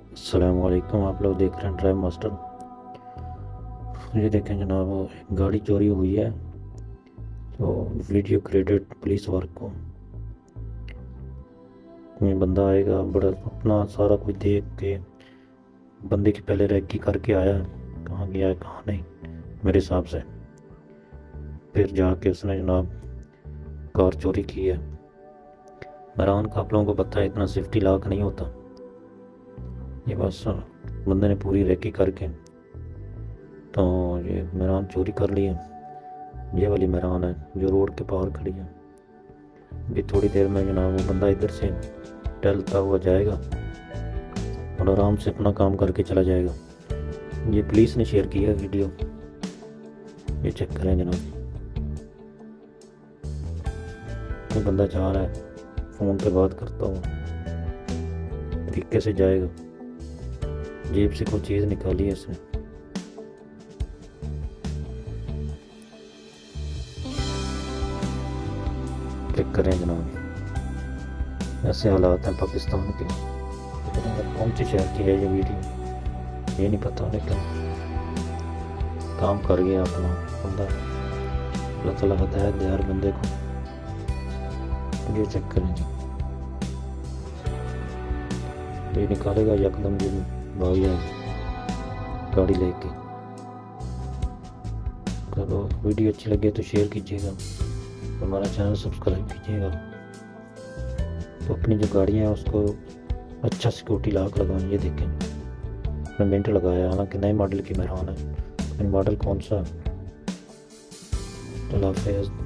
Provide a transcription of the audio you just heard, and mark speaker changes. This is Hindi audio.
Speaker 1: अस्सलाम वालेकुम। आप लोग देख रहे हैं ड्राइव मास्टर। ये देखें जनाब, वो एक गाड़ी चोरी हुई है, तो वीडियो क्रेडिट पुलिस वर्क को। कोई बंदा आएगा, बड़ा अपना सारा कुछ देख के बंदे की पहले रेकी करके आया, कहाँ गया है कहाँ नहीं मेरे हिसाब से। फिर जाके उसने जनाब कार चोरी की है। मेहरान का आप लोगों को पता है, इतना सेफ्टी लॉक नहीं होता। ये बस बंदे ने पूरी रेकी करके तो ये मेहरान चोरी कर ली है। ये वाली मेहरान है जो रोड के पार खड़ी है। अभी थोड़ी देर में जनाब वो बंदा इधर से टहलता हुआ जाएगा और आराम से अपना काम करके चला जाएगा। ये पुलिस ने शेयर किया है वीडियो, ये चेक करें जनाब। कोई बंदा जा रहा है, फ़ोन पे बात करता हुआ तरीके से जाएगा। जेब से कोई चीज़ निकाली है इसने। चेक करें जनाब, ऐसे हालात हैं पाकिस्तान के। कौन से शहर की है ये वीडियो ये नहीं पता, लेकिन काम कर गया अपना बंदा। अल्लाह ताला हिदायत दे हर बंदे को। ये चेक करेंगे, ये निकालेगा यकदम जो भाग जाएगा गाड़ी लेके। अगर वीडियो अच्छी लगे तो शेयर कीजिएगा, हमारा चैनल सब्सक्राइब कीजिएगा। तो अपनी जो गाड़ियाँ हैं उसको अच्छा सिक्योरिटी लॉक लगाएं। ये देखें, मैंने मिनट लगाया, हालांकि नए मॉडल की मेहरान है, लेकिन मॉडल कौन सा है। अल्लाह हाफ़िज़।